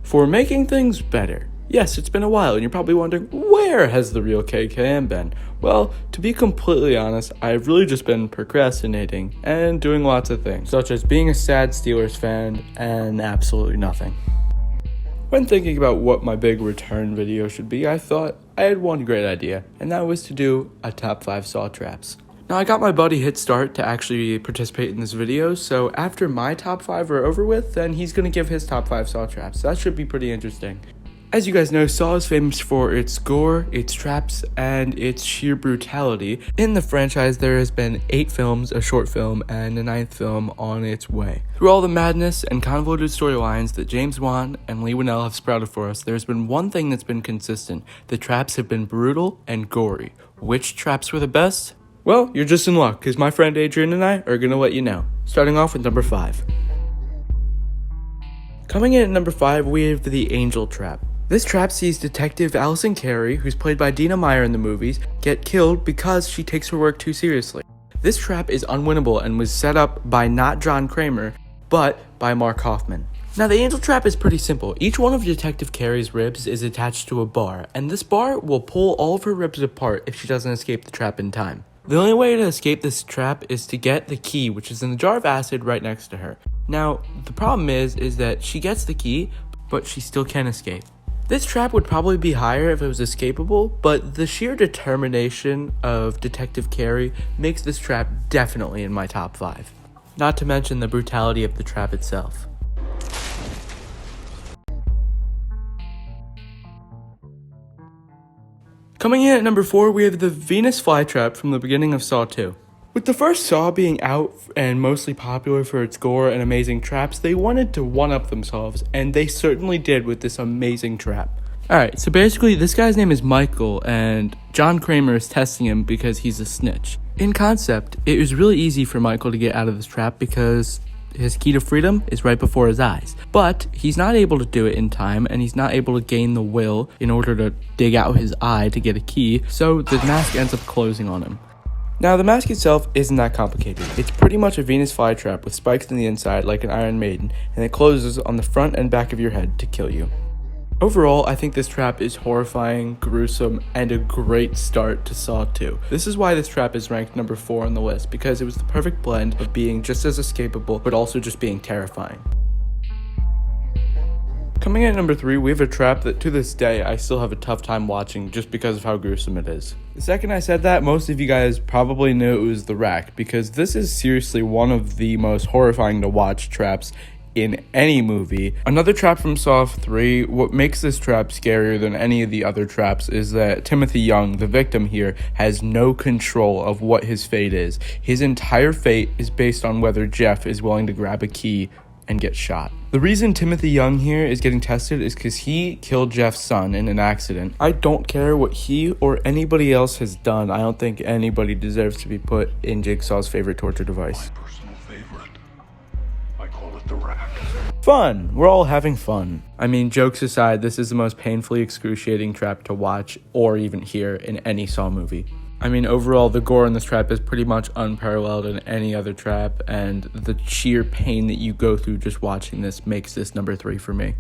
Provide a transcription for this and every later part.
for making things better. Yes, it's been a while, and you're probably wondering, where has the real KKM been? Well, to be completely honest, I've really just been procrastinating and doing lots of things, such as being a sad Steelers fan and absolutely nothing. When thinking about what my big return video should be, I thought I had one great idea, and that was to do a top 5 saw traps. Now, I got my buddy Hitstart to actually participate in this video, so after my top 5 are over with, then he's going to give his top 5 saw traps. That should be pretty interesting. As you guys know, Saw is famous for its gore, its traps, and its sheer brutality. In the franchise, there has been 8 films, a short film, and a 9th film on its way. Through all the madness and convoluted storylines that James Wan and Leigh Whannell have sprouted for us, there's been one thing that's been consistent. The traps have been brutal and gory. Which traps were the best? Well, you're just in luck, because my friend Adrian and I are going to let you know. Starting off with number 5. Coming in at number 5, we have the Angel Trap. This trap sees Detective Allison Carey, who's played by Dina Meyer in the movies, get killed because she takes her work too seriously. This trap is unwinnable and was set up by not John Kramer, but by Mark Coffin. Now, the Angel Trap is pretty simple. Each one of Detective Carey's ribs is attached to a bar, and this bar will pull all of her ribs apart if she doesn't escape the trap in time. The only way to escape this trap is to get the key, which is in the jar of acid right next to her. Now, the problem is that she gets the key, but she still can't escape. This trap would probably be higher if it was escapable, but the sheer determination of Detective Carey makes this trap definitely in my top 5. Not to mention the brutality of the trap itself. Coming in at number 4, we have the Venus flytrap from the beginning of Saw 2. With the first Saw being out and mostly popular for its gore and amazing traps, they wanted to one-up themselves, and they certainly did with this amazing trap. Alright, so basically this guy's name is Michael, and John Kramer is testing him because he's a snitch. In concept, it was really easy for Michael to get out of this trap because his key to freedom is right before his eyes. But he's not able to do it in time, and he's not able to gain the will in order to dig out his eye to get a key, so the mask ends up closing on him. Now, the mask itself isn't that complicated. It's pretty much a Venus flytrap with spikes on the inside like an Iron Maiden, and it closes on the front and back of your head to kill you. Overall, I think this trap is horrifying, gruesome, and a great start to Saw 2. This is why this trap is ranked number 4 on the list, because it was the perfect blend of being just as escapable, but also just being terrifying. Coming in at number 3, we have a trap that to this day I still have a tough time watching just because of how gruesome it is. The second I said that, most of you guys probably knew it was the Rack, because this is seriously one of the most horrifying to watch traps in any movie. Another trap from Saw 3, what makes this trap scarier than any of the other traps is that Timothy Young, the victim here, has no control of what his fate is. His entire fate is based on whether Jeff is willing to grab a key and get shot. The reason Timothy Young here is getting tested is because he killed Jeff's son in an accident. I don't care what he or anybody else has done. I don't think anybody deserves to be put in Jigsaw's favorite torture device. My personal favorite. I call it the Rack. Fun! We're all having fun. I mean, jokes aside, this is the most painfully excruciating trap to watch or even hear in any Saw movie. I mean, overall, the gore in this trap is pretty much unparalleled in any other trap, and the sheer pain that you go through just watching this makes this number 3 for me.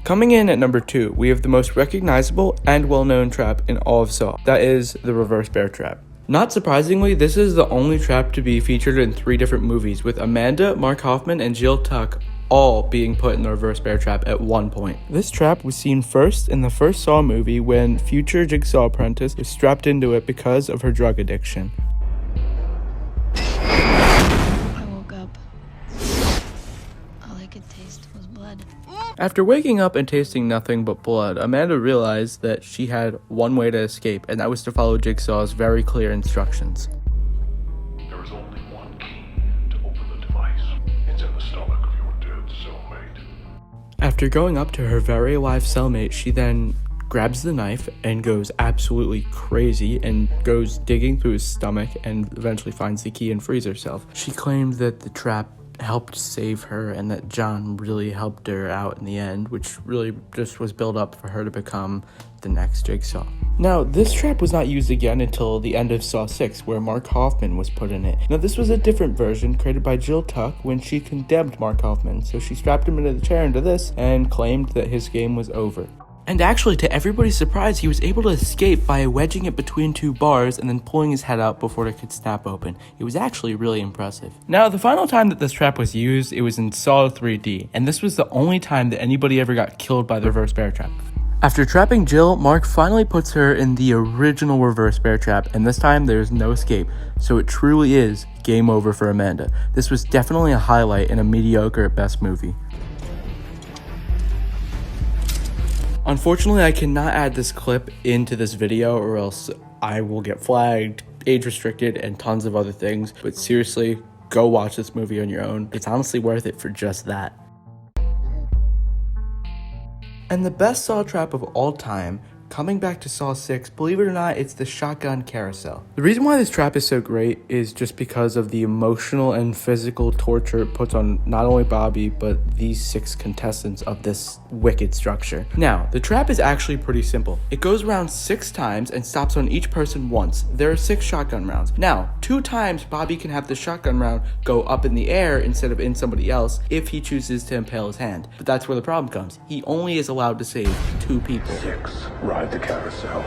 Coming in at number 2, we have the most recognizable and well-known trap in all of Saw. That is the reverse bear trap. Not surprisingly, this is the only trap to be featured in 3 different movies, with Amanda, Mark Hoffman, and Jill Tuck all being put in the reverse bear trap at one point. This trap was seen first in the first Saw movie when future Jigsaw apprentice was strapped into it because of her drug addiction. I woke up. All I could taste was blood. After waking up and tasting nothing but blood, Amanda realized that she had one way to escape, and that was to follow Jigsaw's very clear instructions. There is only one key to open the device. It's in the stomach of your dead cellmate. After going up to her very alive cellmate, she then grabs the knife and goes absolutely crazy and goes digging through his stomach and eventually finds the key and frees herself. She claimed that the trap helped save her and that John really helped her out in the end, which really just was built up for her to become the next Jigsaw. Now, this trap was not used again until the end of Saw 6, where Mark Hoffman was put in it. Now, this was a different version created by Jill Tuck when she condemned Mark Hoffman, so she strapped him into the chair into this and claimed that his game was over. And actually, to everybody's surprise, he was able to escape by wedging it between two bars and then pulling his head out before it could snap open. It was actually really impressive. Now, the final time that this trap was used, it was in Saw 3D, and this was the only time that anybody ever got killed by the reverse bear trap. After trapping Jill, Mark finally puts her in the original reverse bear trap, and this time there's no escape, so it truly is game over for Amanda. This was definitely a highlight in a mediocre at best movie. Unfortunately, I cannot add this clip into this video or else I will get flagged, age restricted, and tons of other things. But seriously, go watch this movie on your own. It's honestly worth it for just that. And the best Saw trap of all time, coming back to Saw 6, believe it or not, it's the Shotgun Carousel. The reason why this trap is so great is just because of the emotional and physical torture it puts on not only Bobby, but these 6 contestants of this wicked structure. Now, the trap is actually pretty simple. It goes around 6 times and stops on each person once. There are 6 shotgun rounds. Now, 2 times Bobby can have the shotgun round go up in the air instead of in somebody else if he chooses to impale his hand. But that's where the problem comes. He only is allowed to save 2 people. 6. Ride the carousel.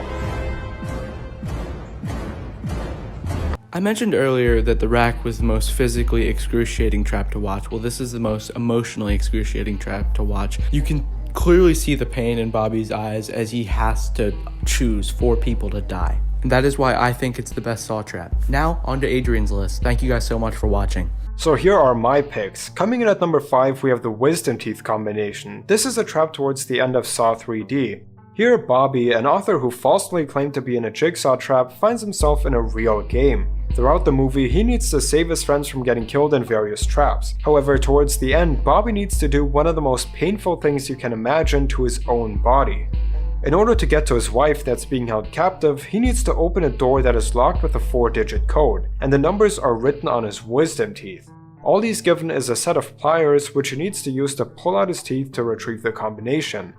I mentioned earlier that the rack was the most physically excruciating trap to watch. Well, this is the most emotionally excruciating trap to watch. You can clearly see the pain in Bobby's eyes as he has to choose 4 people to die. And that is why I think it's the best Saw trap. Now, on to Adrian's list. Thank you guys so much for watching. So here are my picks. Coming in at number 5, we have the wisdom teeth combination. This is a trap towards the end of Saw 3D. Here, Bobby, an author who falsely claimed to be in a jigsaw trap, finds himself in a real game. Throughout the movie, he needs to save his friends from getting killed in various traps. However, towards the end, Bobby needs to do one of the most painful things you can imagine to his own body. In order to get to his wife that's being held captive, he needs to open a door that is locked with a 4-digit code, and the numbers are written on his wisdom teeth. All he's given is a set of pliers which he needs to use to pull out his teeth to retrieve the combination.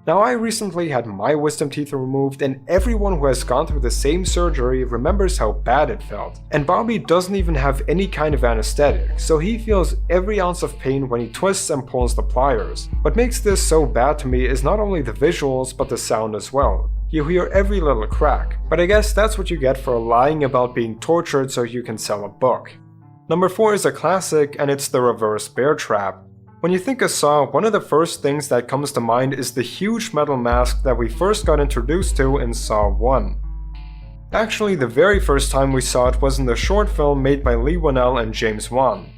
Now, I recently had my wisdom teeth removed, and everyone who has gone through the same surgery remembers how bad it felt. And Bobby doesn't even have any kind of anesthetic, so he feels every ounce of pain when he twists and pulls the pliers. What makes this so bad to me is not only the visuals, but the sound as well. You hear every little crack, but I guess that's what you get for lying about being tortured so you can sell a book. Number 4 is a classic, and it's the reverse bear trap. When you think of Saw, one of the first things that comes to mind is the huge metal mask that we first got introduced to in Saw 1. Actually, the very first time we saw it was in the short film made by Lee Winnell and James Wan.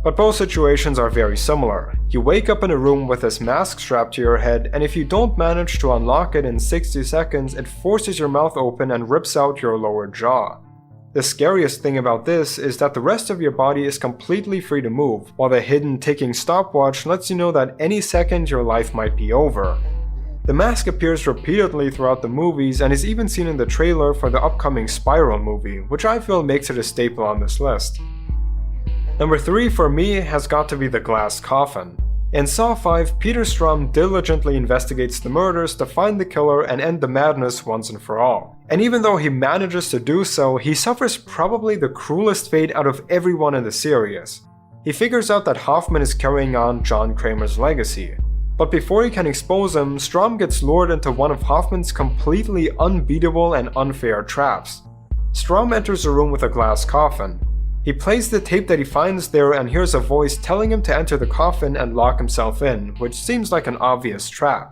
But both situations are very similar. You wake up in a room with this mask strapped to your head, and if you don't manage to unlock it in 60 seconds, it forces your mouth open and rips out your lower jaw. The scariest thing about this is that the rest of your body is completely free to move, while the hidden ticking stopwatch lets you know that any second your life might be over. The mask appears repeatedly throughout the movies and is even seen in the trailer for the upcoming Spiral movie, which I feel makes it a staple on this list. Number 3 for me has got to be the glass coffin. In Saw 5, Peter Strahm diligently investigates the murders to find the killer and end the madness once and for all. And even though he manages to do so, he suffers probably the cruelest fate out of everyone in the series. He figures out that Hoffman is carrying on John Kramer's legacy. But before he can expose him, Strahm gets lured into one of Hoffman's completely unbeatable and unfair traps. Strahm enters a room with a glass coffin. He plays the tape that he finds there and hears a voice telling him to enter the coffin and lock himself in, which seems like an obvious trap.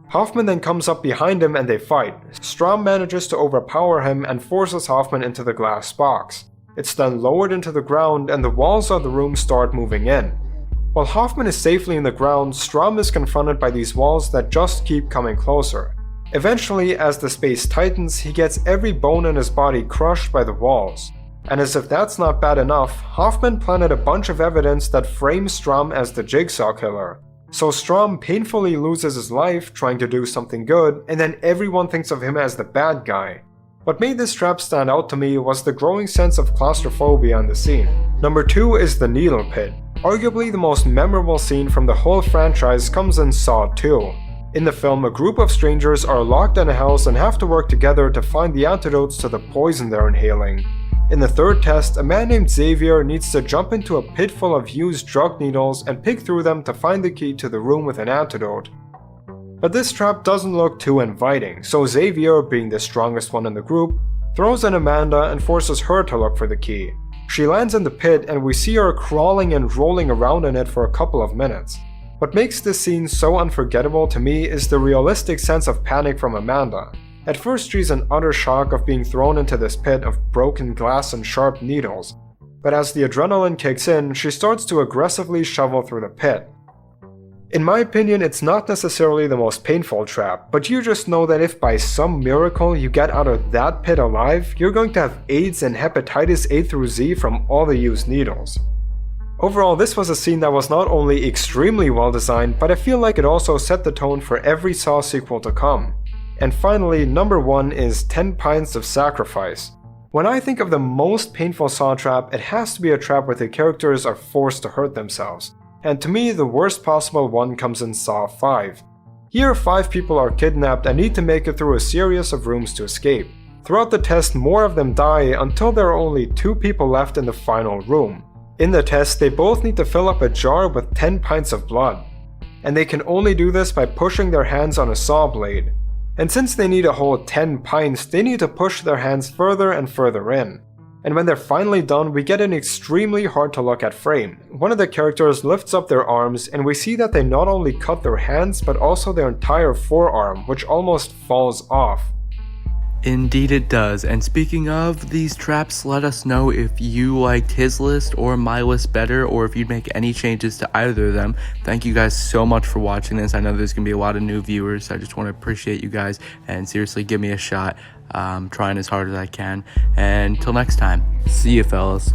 Hoffman then comes up behind him and they fight. Strahm manages to overpower him and forces Hoffman into the glass box. It's then lowered into the ground and the walls of the room start moving in. While Hoffman is safely in the ground, Strahm is confronted by these walls that just keep coming closer. Eventually, as the space tightens, he gets every bone in his body crushed by the walls. And as if that's not bad enough, Hoffman planted a bunch of evidence that frames Strahm as the Jigsaw Killer. So Strahm painfully loses his life trying to do something good, and then everyone thinks of him as the bad guy. What made this trap stand out to me was the growing sense of claustrophobia in the scene. Number 2 is the Needle Pit. Arguably the most memorable scene from the whole franchise comes in Saw 2. In the film, a group of strangers are locked in a house and have to work together to find the antidotes to the poison they're inhaling. In the third test, a man named Xavier needs to jump into a pit full of used drug needles and pick through them to find the key to the room with an antidote. But this trap doesn't look too inviting, so Xavier, being the strongest one in the group, throws in Amanda and forces her to look for the key. She lands in the pit and we see her crawling and rolling around in it for a couple of minutes. What makes this scene so unforgettable to me is the realistic sense of panic from Amanda. At first she's in utter shock of being thrown into this pit of broken glass and sharp needles, but as the adrenaline kicks in, she starts to aggressively shovel through the pit. In my opinion, it's not necessarily the most painful trap, but you just know that if by some miracle you get out of that pit alive, you're going to have AIDS and hepatitis A through Z from all the used needles. Overall, this was a scene that was not only extremely well designed, but I feel like it also set the tone for every Saw sequel to come. And finally, number 1 is 10 Pints of Sacrifice. When I think of the most painful Saw trap, it has to be a trap where the characters are forced to hurt themselves. And to me, the worst possible one comes in Saw 5. Here, 5 people are kidnapped and need to make it through a series of rooms to escape. Throughout the test, more of them die until there are only 2 people left in the final room. In the test, they both need to fill up a jar with 10 pints of blood. And they can only do this by pushing their hands on a saw blade. And since they need a whole 10 pints, they need to push their hands further and further in. And when they're finally done, we get an extremely hard to look at frame. One of the characters lifts up their arms and we see that they not only cut their hands but also their entire forearm, which almost falls off. Indeed it does. And speaking of these traps, let us know if you liked his list or my list better, or if you'd make any changes to either of them. Thank you guys so much for watching this. I know there's gonna be a lot of new viewers, so I just want to appreciate you guys and seriously give me a shot. Trying as hard as I can. And until next time, see you fellas.